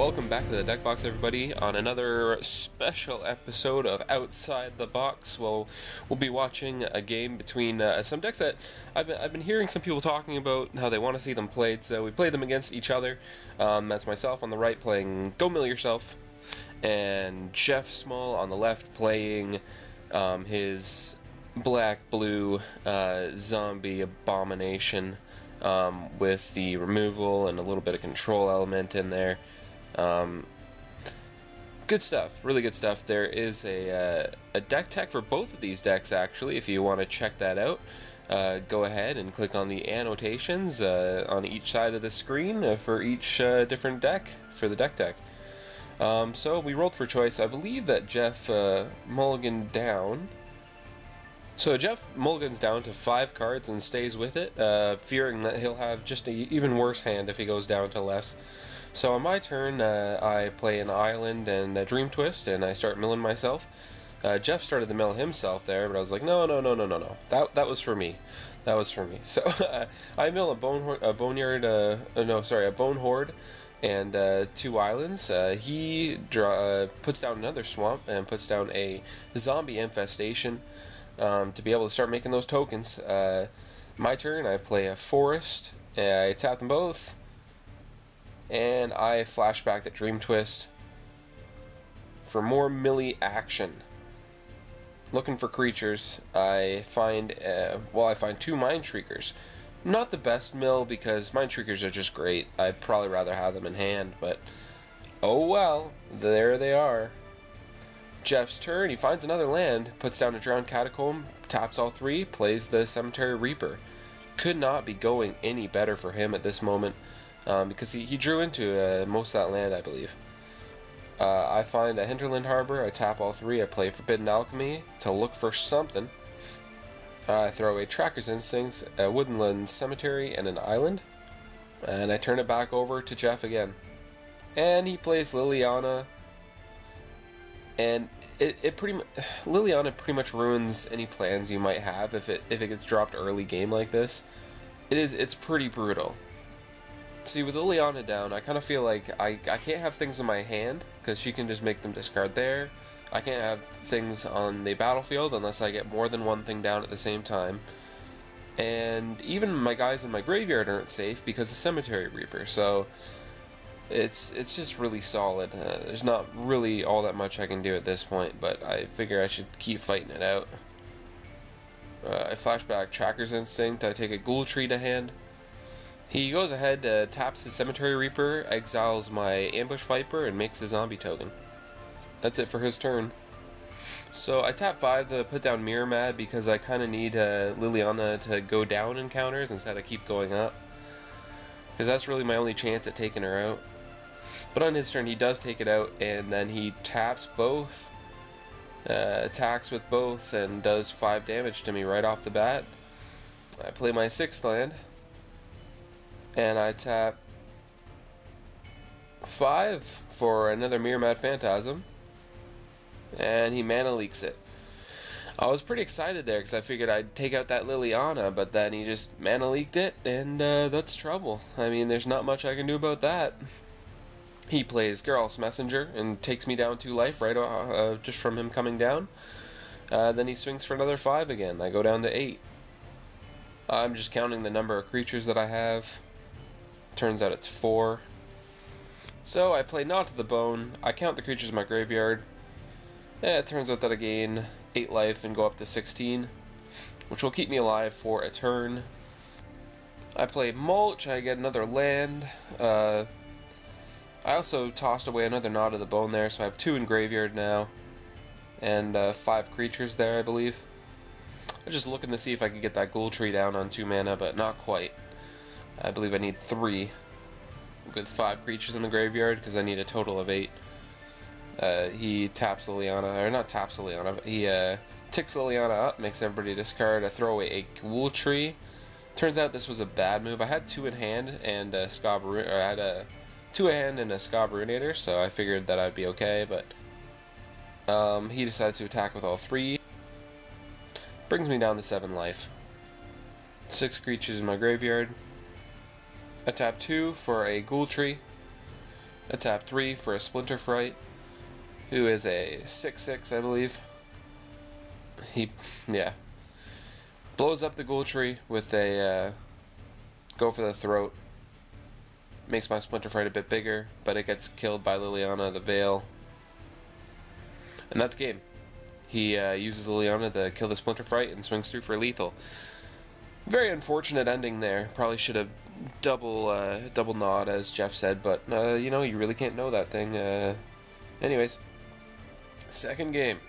welcome back to the Deck Box, everybody, on another special episode of Outside the Box. Well, we'll be watching a game between some decks that I've been hearing some people talking about how they want to see them played, so we played them against each other. That's myself on the right playing Go Mill Yourself, and Jeff Small on the left playing his black-blue zombie abomination. With the removal and a little bit of control element in there. Good stuff, really good stuff. There is a deck tech for both of these decks, actually. If you want to check that out, go ahead and click on the annotations on each side of the screen for each different deck for the deck tech. So we rolled for choice. I believe that Jeff mulliganed down. So Jeff mulligans down to 5 cards and stays with it, fearing that he'll have just an even worse hand if he goes down to lefts. So on my turn, I play an Island and a Dream Twist, and I start milling myself. Jeff started to mill himself there, but I was like, no. That was for me. That was for me. So I mill a Bone Horde and 2 islands. He puts down another swamp and puts down a zombie infestation. To be able to start making those tokens. My turn, I play a forest, I tap them both, and I flash back the Dream Twist for more melee action. Looking for creatures, I find 2 Mind Shriekers. Not the best mill because Mind Shriekers are just great. I'd probably rather have them in hand, but oh well, there they are. Jeff's turn, he finds another land, puts down a Drowned Catacomb, taps all 3, plays the Cemetery Reaper. Could not be going any better for him at this moment, because he drew into most of that land, I believe. I find a Hinterland Harbor, I tap all 3, I play Forbidden Alchemy to look for something. I throw a Tracker's Instincts, a Woodland Cemetery, and an Island. And I turn it back over to Jeff again. And he plays Liliana. And Liliana pretty much ruins any plans you might have if it gets dropped early game like this. It's pretty brutal. See, with Liliana down, I kind of feel like I can't have things in my hand because she can just make them discard there. I can't have things on the battlefield unless I get more than one thing down at the same time. And even my guys in my graveyard aren't safe because of Cemetery Reaper. So it's just really solid. There's not really all that much I can do at this point, but I figure I should keep fighting it out. I flash back Tracker's Instinct, I take a Ghoul Tree to hand. He goes ahead, taps his Cemetery Reaper, exiles my Ambush Viper, and makes a zombie token. That's it for his turn. So I tap 5 to put down Mirror Mad because I kind of need Liliana to go down in counters instead of keep going up. Because that's really my only chance at taking her out. But on his turn, he does take it out, and then he taps both, attacks with both, and does 5 damage to me right off the bat. I play my 6th land, and I tap 5 for another Mirror Mad Phantasm, and he mana leaks it. I was pretty excited there because I figured I'd take out that Liliana, but then he just mana leaked it, and that's trouble. I mean, there's not much I can do about that. He plays Geralt's Messenger and takes me down 2 life right just from him coming down. Then he swings for another 5 again. I go down to 8. I'm just counting the number of creatures that I have. Turns out it's 4. So I play Not to the Bone. I count the creatures in my graveyard. It turns out that I gain 8 life and go up to 16, which will keep me alive for a turn. I play Mulch, I get another land. I also tossed away another Knot of the Bone there, so I have 2 in graveyard now, and 5 creatures there, I believe. I'm just looking to see if I could get that Ghoul Tree down on 2 mana, but not quite. I believe I need 3 with 5 creatures in the graveyard, because I need a total of 8. He taps Liliana, or not taps Liliana, but he ticks Liliana up, makes everybody discard. I throw away a Ghoul Tree. Turns out this was a bad move. I had 2 in hand and a I had a 2 in hand and a Scabrinator, so I figured that I'd be okay, but he decides to attack with all 3. Brings me down to 7 life. 6 creatures in my graveyard. I tap 2 for a Ghoul Tree. a tap 3 for a Splinter Fright, who is a 6/6, I believe. He, yeah, blows up the Ghoul Tree with a Go for the Throat. Makes my Splinter Fright a bit bigger, but it gets killed by Liliana the Veil. And that's game. He uses Liliana to kill the Splinter Fright and swings through for lethal. Very unfortunate ending there. Probably should have double nod, as Jeff said, but you know, you really can't know that thing. Anyways, second game.